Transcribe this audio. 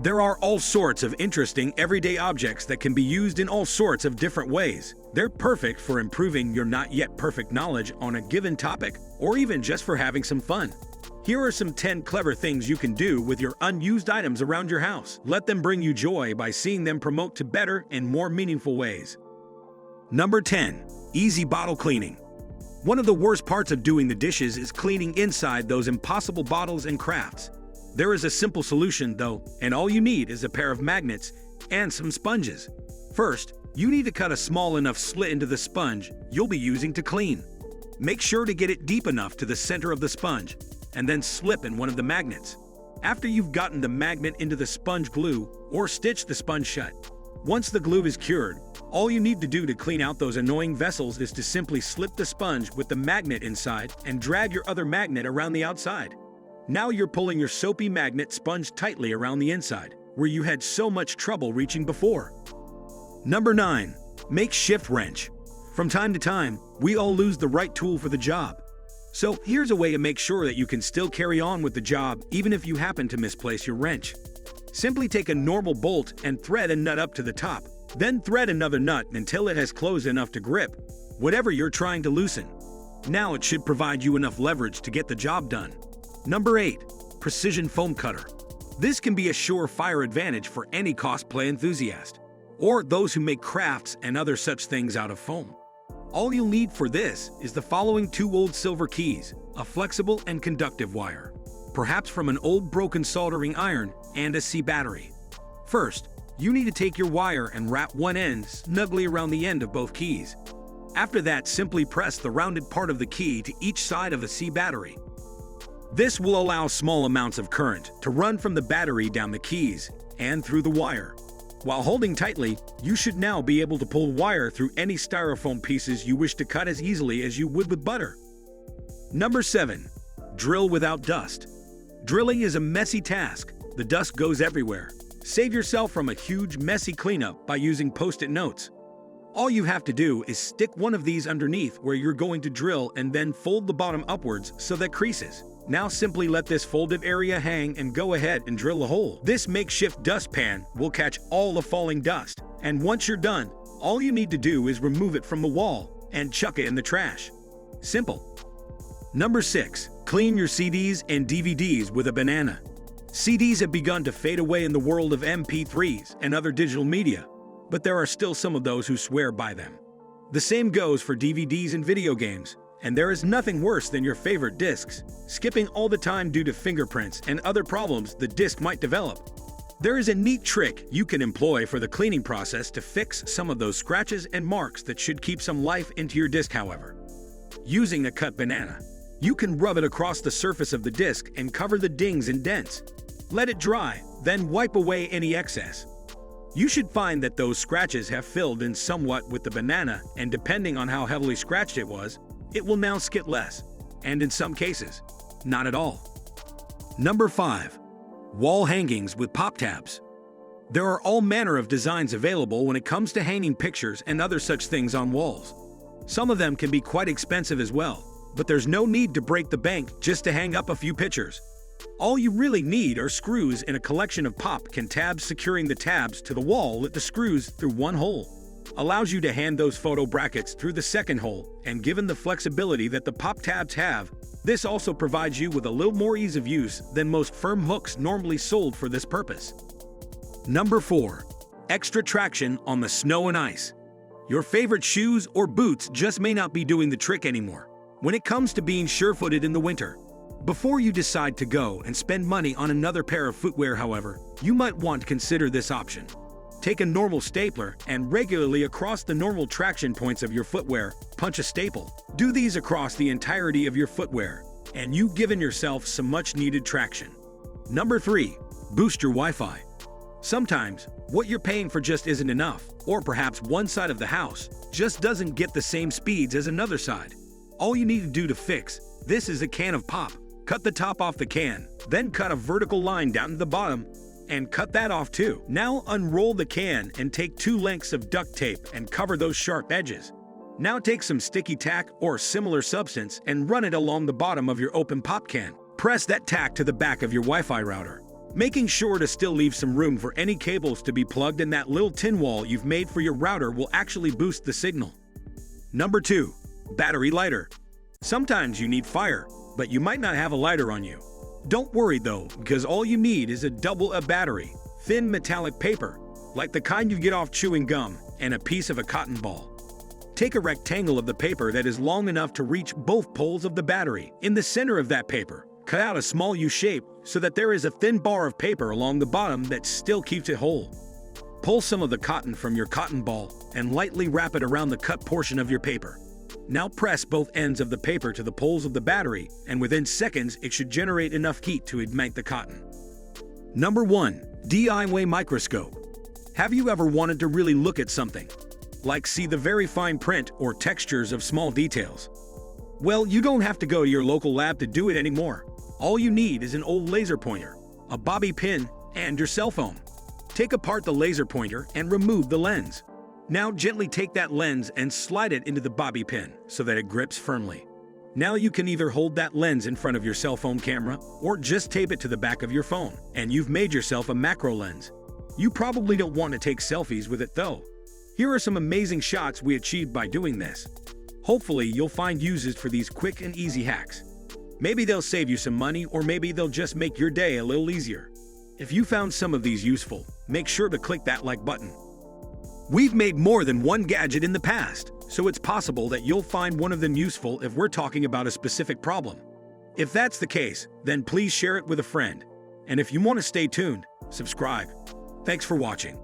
There are all sorts of interesting everyday objects that can be used in all sorts of different ways. They're perfect for improving your not yet perfect knowledge on a given topic, or even just for having some fun. Here are some 10 clever things you can do with your unused items around your house. Let them bring you joy by seeing them promote to better and more meaningful ways. Number 10. Easy bottle cleaning. One of the worst parts of doing the dishes is cleaning inside those impossible bottles and crafts. There is a simple solution, though, and all you need is a pair of magnets and some sponges. First, you need to cut a small enough slit into the sponge you'll be using to clean. Make sure to get it deep enough to the center of the sponge, and then slip in one of the magnets. After you've gotten the magnet into the sponge glue, or stitch the sponge shut. Once the glue is cured, all you need to do to clean out those annoying vessels is to simply slip the sponge with the magnet inside and drag your other magnet around the outside. Now you're pulling your soapy magnet sponge tightly around the inside, where you had so much trouble reaching before. Number 9. Makeshift wrench. From time to time, we all lose the right tool for the job. So here's a way to make sure that you can still carry on with the job even if you happen to misplace your wrench. Simply take a normal bolt and thread a nut up to the top, then thread another nut until it has closed enough to grip whatever you're trying to loosen. Now it should provide you enough leverage to get the job done. Number 8. Precision foam cutter. This can be a surefire advantage for any cosplay enthusiast, or those who make crafts and other such things out of foam. All you'll need for this is the following 2 old silver keys, a flexible and conductive wire, perhaps from an old broken soldering iron, and a C battery. First, you need to take your wire and wrap one end snugly around the end of both keys. After that, simply press the rounded part of the key to each side of the C battery. This will allow small amounts of current to run from the battery down the keys and through the wire. While holding tightly, you should now be able to pull wire through any styrofoam pieces you wish to cut as easily as you would with butter. Number 7. Drill without dust. Drilling is a messy task. The dust goes everywhere. Save yourself from a huge, messy cleanup by using post-it notes. All you have to do is stick one of these underneath where you're going to drill and then fold the bottom upwards so that creases. Now simply let this folded area hang and go ahead and drill a hole. This makeshift dustpan will catch all the falling dust, and once you're done, all you need to do is remove it from the wall and chuck it in the trash. Simple. Number 6. Clean your CDs and DVDs with a banana. CDs have begun to fade away in the world of MP3s and other digital media, but there are still some of those who swear by them. The same goes for DVDs and video games. And there is nothing worse than your favorite discs skipping all the time due to fingerprints and other problems the disc might develop. There is a neat trick you can employ for the cleaning process to fix some of those scratches and marks that should keep some life into your disc, however. Using a cut banana, you can rub it across the surface of the disc and cover the dings and dents. Let it dry, then wipe away any excess. You should find that those scratches have filled in somewhat with the banana, and depending on how heavily scratched it was, it will now skip less, and in some cases, not at all. Number 5. Wall hangings with pop tabs. There are all manner of designs available when it comes to hanging pictures and other such things on walls. Some of them can be quite expensive as well, but there's no need to break the bank just to hang up a few pictures. All you really need are screws and a collection of pop-can tabs. Securing the tabs to the wall with the screws through one hole allows you to hand those photo brackets through the second hole, and given the flexibility that the pop tabs have, this also provides you with a little more ease of use than most firm hooks normally sold for this purpose. Number 4. Extra traction on the snow and ice. Your favorite shoes or boots just may not be doing the trick anymore when it comes to being sure-footed in the winter. Before you decide to go and spend money on another pair of footwear, however, you might want to consider this option. Take a normal stapler and regularly across the normal traction points of your footwear, punch a staple. Do these across the entirety of your footwear, and you've given yourself some much-needed traction. Number 3. Boost your Wi-Fi. Sometimes, what you're paying for just isn't enough, or perhaps one side of the house just doesn't get the same speeds as another side. All you need to do to fix this is a can of pop. Cut the top off the can, then cut a vertical line down to the bottom, and cut that off too. Now unroll the can and take 2 lengths of duct tape and cover those sharp edges. Now take some sticky tack or similar substance and run it along the bottom of your open pop can. Press that tack to the back of your Wi-Fi router. Making sure to still leave some room for any cables to be plugged in that little tin wall you've made for your router will actually boost the signal. Number 2. Battery lighter. Sometimes you need fire, but you might not have a lighter on you. Don't worry though, because all you need is a double A battery, thin metallic paper, like the kind you get off chewing gum, and a piece of a cotton ball. Take a rectangle of the paper that is long enough to reach both poles of the battery. In the center of that paper, cut out a small U shape so that there is a thin bar of paper along the bottom that still keeps it whole. Pull some of the cotton from your cotton ball and lightly wrap it around the cut portion of your paper. Now press both ends of the paper to the poles of the battery, and within seconds it should generate enough heat to ignite the cotton. Number 1. DIY microscope. Have you ever wanted to really look at something? Like see the very fine print or textures of small details? Well, you don't have to go to your local lab to do it anymore. All you need is an old laser pointer, a bobby pin, and your cell phone. Take apart the laser pointer and remove the lens. Now gently take that lens and slide it into the bobby pin so that it grips firmly. Now you can either hold that lens in front of your cell phone camera or just tape it to the back of your phone, and you've made yourself a macro lens. You probably don't want to take selfies with it though. Here are some amazing shots we achieved by doing this. Hopefully you'll find uses for these quick and easy hacks. Maybe they'll save you some money, or maybe they'll just make your day a little easier. If you found some of these useful, make sure to click that like button. We've made more than one gadget in the past, so it's possible that you'll find one of them useful if we're talking about a specific problem. If that's the case, then please share it with a friend. And if you want to stay tuned, subscribe. Thanks for watching.